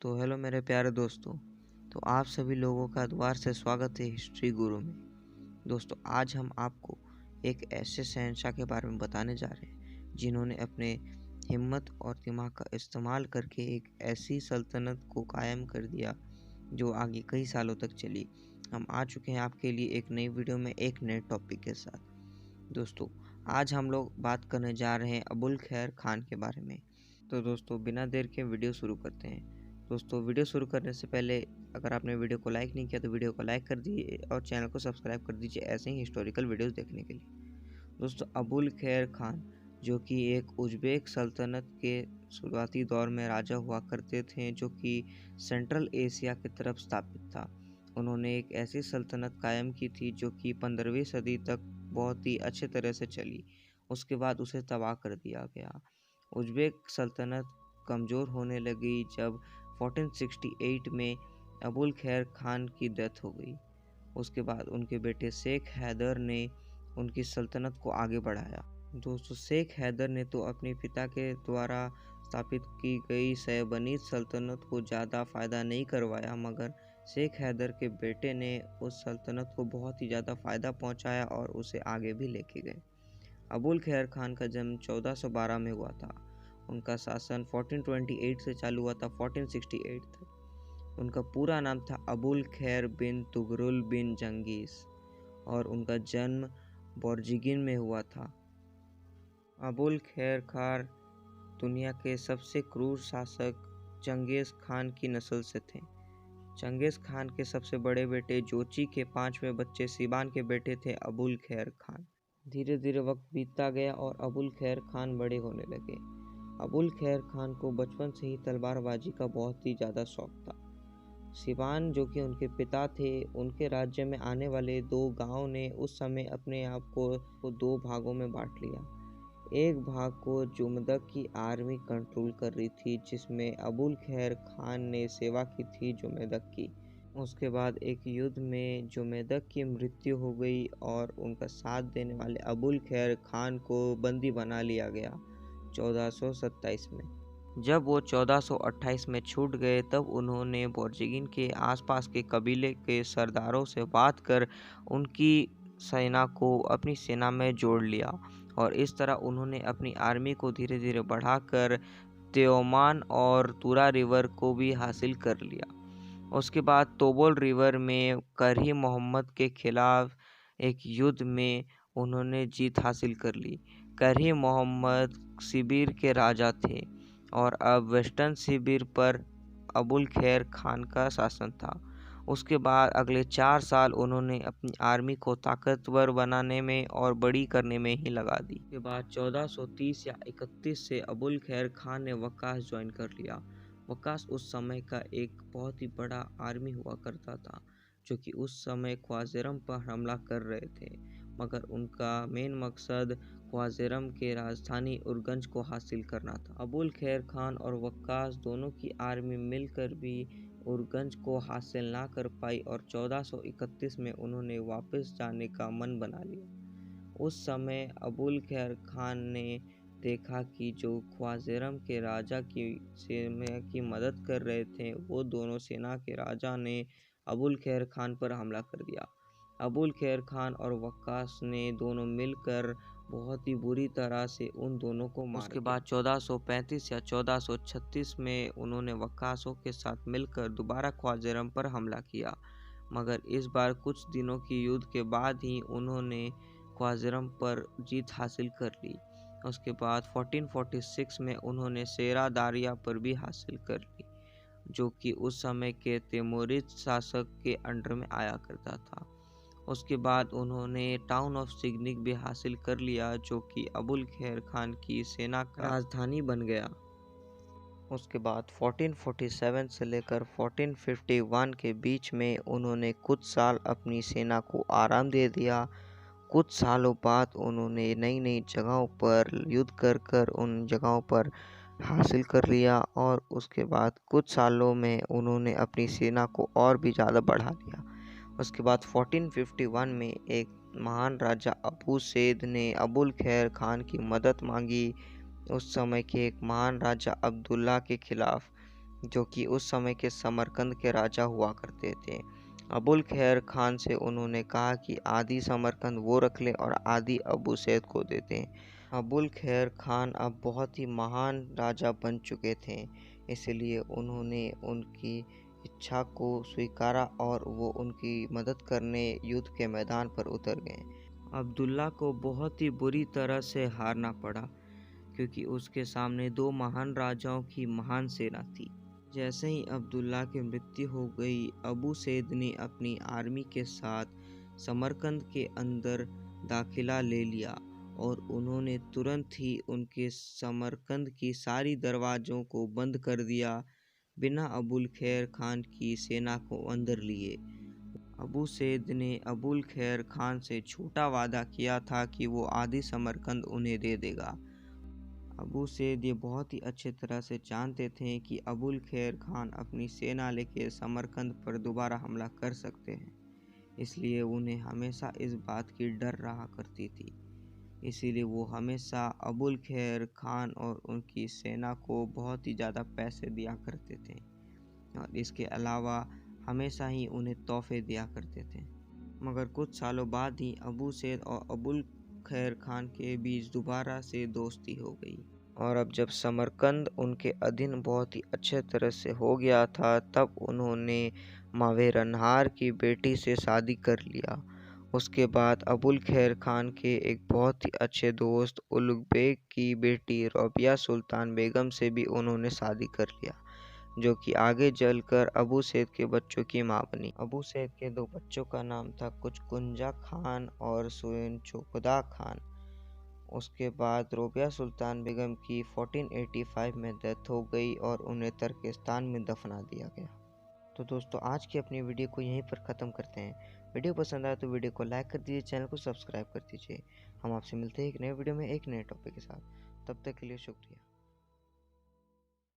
तो हेलो मेरे प्यारे दोस्तों। तो आप सभी लोगों का दोबारा से स्वागत है हिस्ट्री गुरु में। दोस्तों, आज हम आपको एक ऐसे शहंशाह के बारे में बताने जा रहे हैं जिन्होंने अपने हिम्मत और दिमाग का इस्तेमाल करके एक ऐसी सल्तनत को कायम कर दिया जो आगे कई सालों तक चली। हम आ चुके हैं आपके लिए एक नई वीडियो में एक नए टॉपिक के साथ। दोस्तों, आज हम लोग बात करने जा रहे हैं अबुल खैर खान के बारे में। तो दोस्तों, बिना देर के वीडियो शुरू करते हैं। दोस्तों, वीडियो शुरू करने से पहले अगर आपने वीडियो को लाइक नहीं किया तो वीडियो को लाइक कर दीजिए और चैनल को सब्सक्राइब कर दीजिए ऐसे ही हिस्टोरिकल वीडियोस देखने के लिए। दोस्तों, अबुल खैर खान जो कि एक उज़्बेक सल्तनत के शुरुआती दौर में राजा हुआ करते थे, जो कि सेंट्रल एशिया की तरफ स्थापित था। उन्होंने एक ऐसी सल्तनत कायम की थी जो कि 15वीं सदी तक बहुत ही अच्छे तरह से चली। उसके बाद उसे तबाह कर दिया गया। उज़्बेक सल्तनत कमज़ोर होने लगी जब 1468 में अबुल खैर खान की डेथ हो गई। उसके बाद उनके बेटे शेख हैदर ने उनकी सल्तनत को आगे बढ़ाया। दोस्तों, शेख हैदर ने तो अपने पिता के द्वारा स्थापित की गई शैबनीद सल्तनत को ज़्यादा फ़ायदा नहीं करवाया, मगर शेख हैदर के बेटे ने उस सल्तनत को बहुत ही ज़्यादा फ़ायदा पहुंचाया और उसे आगे भी लेके गए। अबुल खैर खान का जन्म 1412 में हुआ था। उनका शासन 1428 से चालू हुआ था 1468 तक। उनका पूरा नाम था अबुल खैर बिन तुगरुल बिन जंगीस और उनका जन्म बोर्जिगिन में हुआ था। अबुल खैर खान दुनिया के सबसे क्रूर शासक चंगेज़ खान की नस्ल से थे। चंगेज़ खान के सबसे बड़े बेटे जोची के 5वें बच्चे सिबान के बेटे थे अबुल खैर खान। धीरे धीरे वक्त बीतता गया और अबुल खैर खान बड़े होने लगे। अबुल खैर खान को बचपन से ही तलवारबाजी का बहुत ही ज़्यादा शौक था। सिबान जो कि उनके पिता थे, उनके राज्य में आने वाले 2 गांवों ने उस समय अपने आप को 2 भागों में बांट लिया। एक भाग को जुमदक की आर्मी कंट्रोल कर रही थी, जिसमें अबुल खैर खान ने सेवा की थी जुमदक की। उसके बाद एक युद्ध में जुमैदक की मृत्यु हो गई और उनका साथ देने वाले अबुल खैर खान को बंदी बना लिया गया 1427 में। जब वो 1428 में छूट गए तब उन्होंने बोर्जिगिन के आसपास के कबीले के सरदारों से बात कर उनकी सेना को अपनी सेना में जोड़ लिया और इस तरह उन्होंने अपनी आर्मी को धीरे धीरे बढ़ाकर त्योमान और तुरा रिवर को भी हासिल कर लिया। उसके बाद तोबोल रिवर में करही मोहम्मद के खिलाफ एक युद्ध में उन्होंने जीत हासिल कर ली। करही मोहम्मद शिबिर के राजा थे और अब वेस्टर्न शिबिर पर अबुल खैर खान का शासन था। उसके बाद अगले 4 साल उन्होंने अपनी आर्मी को ताकतवर बनाने में और बड़ी करने में ही लगा दी। उसके बाद 1430 या 31 से अबुल खैर खान ने वक्कास ज्वाइन कर लिया। वक्कास उस समय का एक बहुत ही बड़ा आर्मी हुआ करता था, जो कि उस समय ख्वाज़ेरम पर हमला कर रहे थे, मगर उनका मेन मकसद ख्वाज़ेरम के राजधानी उरगंज को हासिल करना था। अबुल खैर खान और वक्कास दोनों की आर्मी मिलकर भी उरगंज को हासिल ना कर पाई और 1431 में उन्होंने वापस जाने का मन बना लिया। उस समय अबुल खैर खान ने देखा कि जो ख्वाज़ेरम के राजा की सेना की मदद कर रहे थे, वो दोनों सेना के राजा ने अबुल खैर खान पर हमला कर दिया। अबुल खैर खान और वक्कास ने दोनों मिलकर बहुत ही बुरी तरह से उन दोनों को मार दिया। उसके बाद 1435 या 1436 में उन्होंने वक्कासों के साथ मिलकर दोबारा ख्वाज़ेरम पर हमला किया, मगर इस बार कुछ दिनों की युद्ध के बाद ही उन्होंने ख्वाज़ेरम पर जीत हासिल कर ली। उसके बाद 1446 में उन्होंने सेरा दारिया पर भी हासिल कर ली, जो कि उस समय के तैमूरिद शासक के अंडर में आया करता था। उसके बाद उन्होंने टाउन ऑफ सिग्निक भी हासिल कर लिया, जो कि अबुल खैर खान की सेना का राजधानी बन गया। उसके बाद 1447 से लेकर 1451 के बीच में उन्होंने कुछ साल अपनी सेना को आराम दे दिया। कुछ सालों बाद उन्होंने नई नई जगहों पर युद्ध कर कर उन जगहों पर हासिल कर लिया और उसके बाद कुछ सालों में उन्होंने अपनी सेना को और भी ज़्यादा बढ़ा लिया। उसके बाद 1451 में एक महान राजा अबू सैद ने अबुल खैर खान की मदद मांगी उस समय के एक महान राजा अब्दुल्ला के खिलाफ, जो कि उस समय के समरकंद के राजा हुआ करते थे। अबुल खैर खान से उन्होंने कहा कि आधी समरकंद वो रख ले और आधी अबू सैद को दे दें। अबुल खैर खान अब बहुत ही महान राजा बन चुके थे, इसलिए उन्होंने उनकी इच्छा को स्वीकारा और वो उनकी मदद करने युद्ध के मैदान पर उतर गए। अब्दुल्ला को बहुत ही बुरी तरह से हारना पड़ा, क्योंकि उसके सामने दो महान राजाओं की महान सेना थी। जैसे ही अब्दुल्ला की मृत्यु हो गई, अबू सैद ने अपनी आर्मी के साथ समरकंद के अंदर दाखिला ले लिया और उन्होंने तुरंत ही उनके समरकंद की सारी दरवाज़ों को बंद कर दिया, बिना अबुल खैर खान की सेना को अंदर लिए। अबू सैद ने अबुल खैर खान से झूठा वादा किया था कि वो आधी समरकंद उन्हें दे देगा। अबू सैद ये बहुत ही अच्छे तरह से जानते थे कि अबुल खैर खान अपनी सेना लेके समरकंद पर दोबारा हमला कर सकते हैं, इसलिए उन्हें हमेशा इस बात की डर रहा करती थी। इसीलिए वो हमेशा अबुल खैर खान और उनकी सेना को बहुत ही ज़्यादा पैसे दिया करते थे और इसके अलावा हमेशा ही उन्हें तोहफे दिया करते थे। मगर कुछ सालों बाद ही अबू सैद और अबुल खैर खान के बीच दोबारा से दोस्ती हो गई और अब जब समरकंद उनके अधीन बहुत ही अच्छे तरह से हो गया था, तब उन्होंने मावेरनहार की बेटी से शादी कर लिया। उसके बाद अबुल खैर खान के एक बहुत ही अच्छे दोस्त उलुग बेग की बेटी रबिया सुल्तान बेगम से भी उन्होंने शादी कर लिया, जो कि आगे चलकर अबू सैद के बच्चों की मां बनी। अबू सैद के दो बच्चों का नाम था कुचकुंजा खान और सुएनचोकदा खान। उसके बाद रबिया सुल्तान बेगम की 1485 में डेथ हो गई और उन्हें तुर्किस्तान में दफना दिया गया। तो दोस्तों, आज की अपनी वीडियो को यहीं पर ख़त्म करते हैं। वीडियो पसंद आए तो वीडियो को लाइक कर दीजिए, चैनल को सब्सक्राइब कर दीजिए। हम आपसे मिलते हैं एक नए वीडियो में एक नए टॉपिक के साथ। तब तक के लिए शुक्रिया।